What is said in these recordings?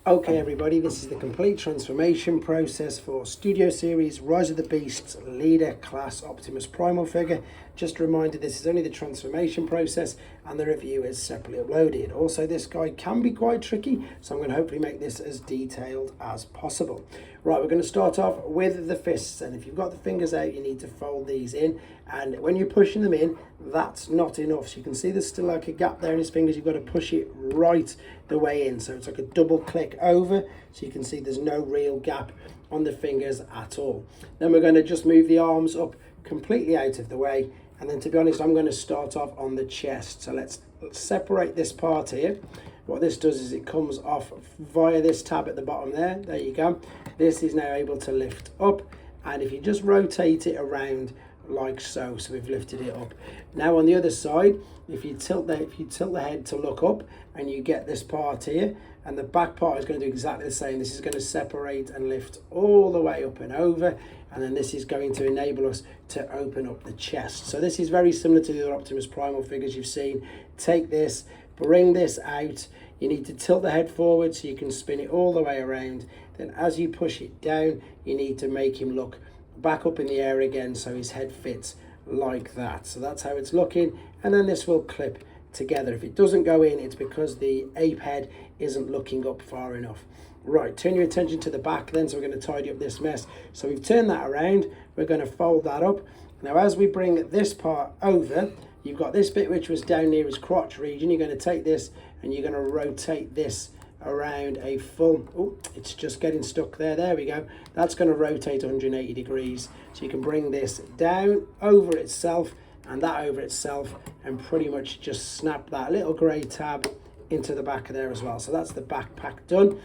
Okay everybody, this is the complete transformation process for Studio Series Rise of the Beasts Leader Class Optimus Primal figure. Just a reminder, this is only the transformation process and the review is separately uploaded. Also, this guy can be quite tricky, so I'm going to hopefully make this as detailed as possible. Right, we're going to start off with the fists, and if you've got the fingers out, you need to fold these in, and when you're pushing them in, that's not enough. So you can see there's still like a gap there in his fingers. You've got to push it right the way in, so it's like a double click over, so you can see there's no real gap on the fingers at all. Then we're going to just move the arms up completely out of the way, and then to be honest, I'm going to start off on the chest. So let's separate this part here. What this does is it comes off via this tab at the bottom there. There you go. This is now able to lift up, and if you just rotate it around like so, so we've lifted it up. Now on the other side, if you tilt the head to look up, and you get this part here, and the back part is going to do exactly the same. This is going to separate and lift all the way up and over, and then this is going to enable us to open up the chest. So this is very similar to the other Optimus Primal figures you've seen. Take this, bring this out. You need to tilt the head forward so you can spin it all the way around. Then as you push it down, you need to make him look back up in the air again so his head fits like that. So that's how it's looking, and then this will clip together. If it doesn't go in, it's because the ape head isn't looking up far enough. Right, turn your attention to the back then, so we're going to tidy up this mess. So we've turned that around, we're going to fold that up. Now as we bring this part over, you've got this bit which was down near his crotch region. You're going to take this and you're going to rotate this around a full, oh, it's just getting stuck there we go. That's going to rotate 180 degrees, so you can bring this down over itself and that over itself, and pretty much just snap that little grey tab into the back of there as well. So that's the backpack done.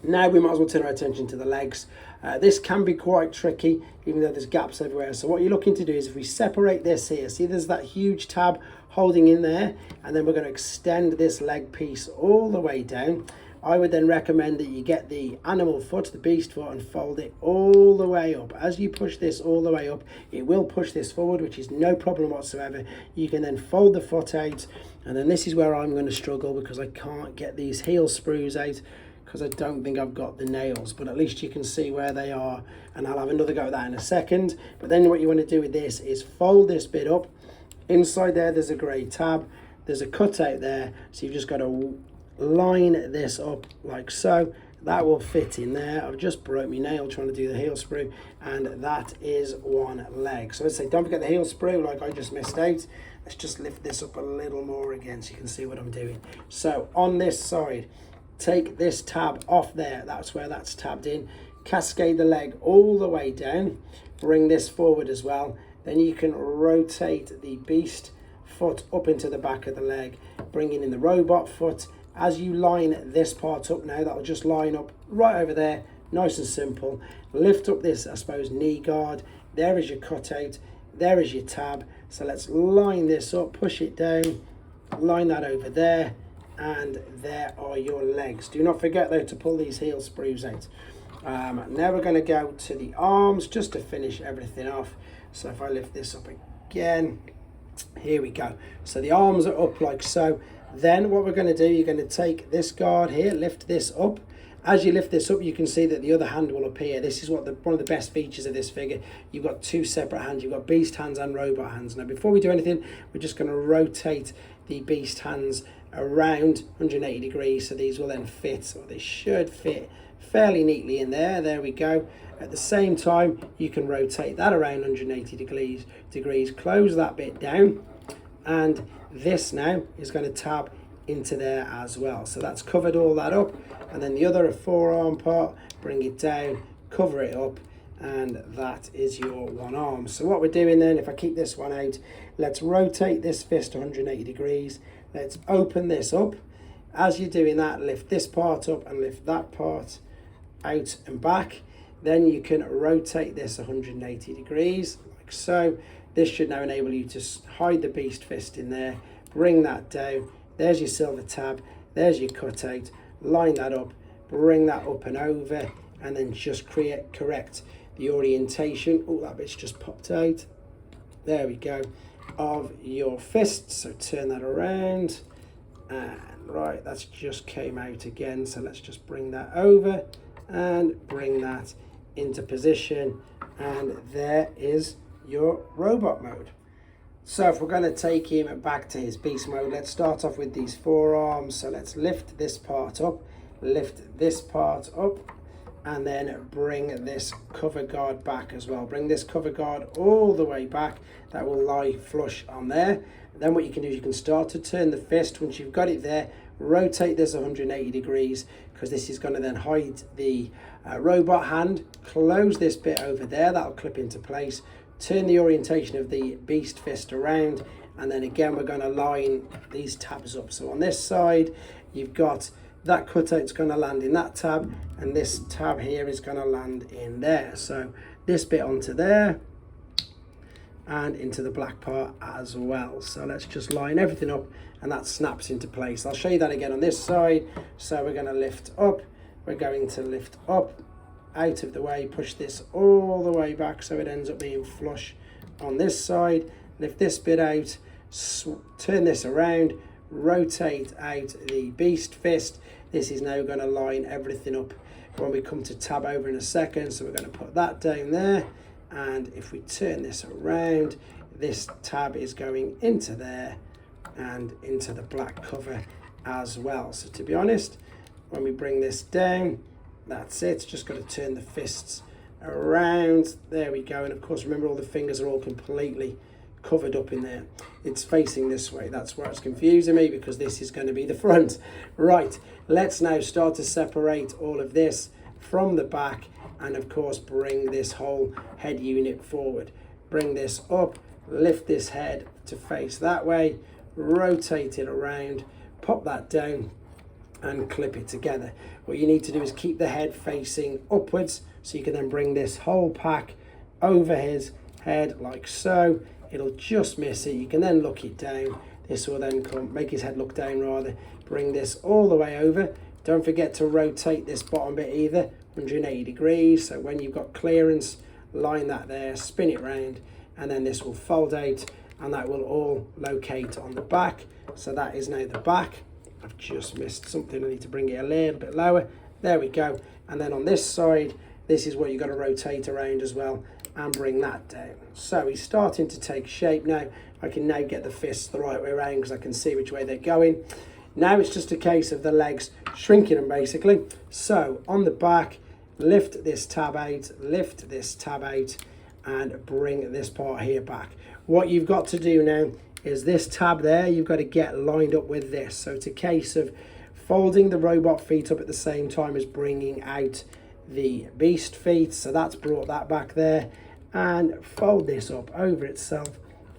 Now we might as well turn our attention to the legs. This can be quite tricky, even though there's gaps everywhere. So what you're looking to do is, if we separate this here, see there's that huge tab holding in there, and then we're going to extend this leg piece all the way down. I would then recommend that you get the animal foot, the beast foot, and fold it all the way up. As you push this all the way up, it will push this forward, which is no problem whatsoever. You can then fold the foot out, and then this is where I'm going to struggle because I can't get these heel screws out, because I don't think I've got the nails, but at least you can see where they are, and I'll have another go at that in a second. But then what you want to do with this is fold this bit up. Inside there, there's a grey tab, there's a cutout there, so you've just got to line this up like so. That will fit in there. I've just broke my nail trying to do the heel sprue, and that is one leg. So let's say, don't forget the heel sprue like I just missed out. Let's just lift this up a little more again so you can see what I'm doing. So on this side, take this tab off there, that's where that's tabbed in, cascade the leg all the way down, bring this forward as well, then you can rotate the beast foot up into the back of the leg, bringing in the robot foot. As you line this part up now, that'll just line up right over there, nice and simple. Lift up this, I suppose, knee guard, there is your cutout, there is your tab. So let's line this up, push it down, line that over there, and there are your legs. Do not forget though to pull these heel sprues out. Now we're going to go to the arms just to finish everything off. So if I lift this up again, here we go. So the arms are up like so. Then what we're going to do, you're going to take this guard here, lift this up. As you lift this up, you can see that the other hand will appear. This is what one of the best features of this figure. You've got two separate hands. You've got beast hands and robot hands. Now before we do anything, we're just going to rotate the beast hands around 180 degrees, so these will then fit, or they should fit fairly neatly in there. There we go. At the same time, you can rotate that around 180 degrees, close that bit down, and this now is going to tab into there as well. So that's covered all that up, and then the other forearm part, bring it down, cover it up, and that is your one arm. So what we're doing then, if I keep this one out, let's rotate this fist 180 degrees. Let's open this up. As you're doing that, lift this part up and lift that part out and back. Then you can rotate this 180 degrees like so. This should now enable you to hide the beast fist in there. Bring that down. There's your silver tab. There's your cutout. Line that up. Bring that up and over, and then just correct the orientation. Oh, that bit's just popped out. There we go. Of your fists. So turn that around And right, that's just came out again, so let's just bring that over and bring that into position, and there is your robot mode. So if we're going to take him back to his beast mode, let's start off with these forearms. So let's lift this part up, lift this part up, and then bring this cover guard back as well. Bring this cover guard all the way back. That will lie flush on there. And then what you can do is you can start to turn the fist. Once you've got it there, rotate this 180 degrees, because this is going to then hide the robot hand. Close this bit over there, that'll clip into place. Turn the orientation of the beast fist around, and then again we're going to line these tabs up. So on this side you've got that cutout's going to land in that tab, and this tab here is going to land in there. So this bit onto there and into the black part as well. So let's just line everything up, and that snaps into place. I'll show you that again on this side. So we're going to lift up, we're going to lift up, out of the way, push this all the way back so it ends up being flush on this side. Lift this bit out, turn this around, rotate out the beast fist. This is now going to line everything up when we come to tab over in a second. So we're going to put that down there, and if we turn this around, this tab is going into there and into the black cover as well. So to be honest, when we bring this down, that's it. Just got to turn the fists around. There we go. And of course, remember, all the fingers are all completely covered up in there. It's facing this way. That's where it's confusing me, because this is going to be the front. Right, let's now start to separate all of this from the back, and of course bring this whole head unit forward. Bring this up, lift this head to face that way, rotate it around, pop that down and clip it together. What you need to do is keep the head facing upwards, so you can then bring this whole pack over his head like so. It'll just miss it. You can then look it down. This will then come, make his head look down rather. Bring this all the way over. Don't forget to rotate this bottom bit either 180 degrees. So when you've got clearance, line that there, spin it round, and then this will fold out, and that will all locate on the back. So that is now the back. I've just missed something. I need to bring it a little bit lower. There we go. And then on this side, this is what you've got to rotate around as well and bring that down. So he's starting to take shape now. I can now get the fists the right way around because I can see which way they're going. Now it's just a case of the legs shrinking them basically. So on the back, lift this tab out, lift this tab out, and bring this part here back. What you've got to do now is this tab there, you've got to get lined up with this. So it's a case of folding the robot feet up at the same time as bringing out the beast feet. So that's brought that back there, and fold this up over itself,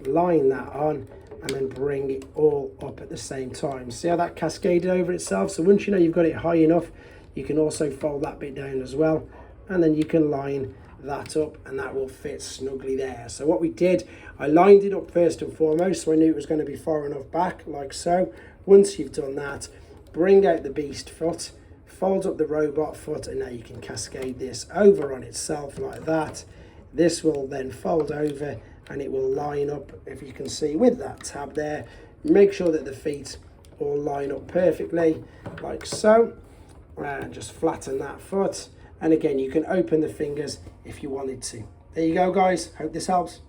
line that on, and then bring it all up at the same time. See how that cascaded over itself? So once you know you've got it high enough, you can also fold that bit down as well, and then you can line that up, and that will fit snugly there. So what we did, I lined it up first and foremost, so I knew it was going to be far enough back like so. Once you've done that, bring out the beast foot, fold up the robot foot, and now you can cascade this over on itself like that. This will then fold over, and it will line up, if you can see, with that tab there. Make sure that the feet all line up perfectly like so, and just flatten that foot. And again, you can open the fingers if you wanted to. There you go, guys. Hope this helps.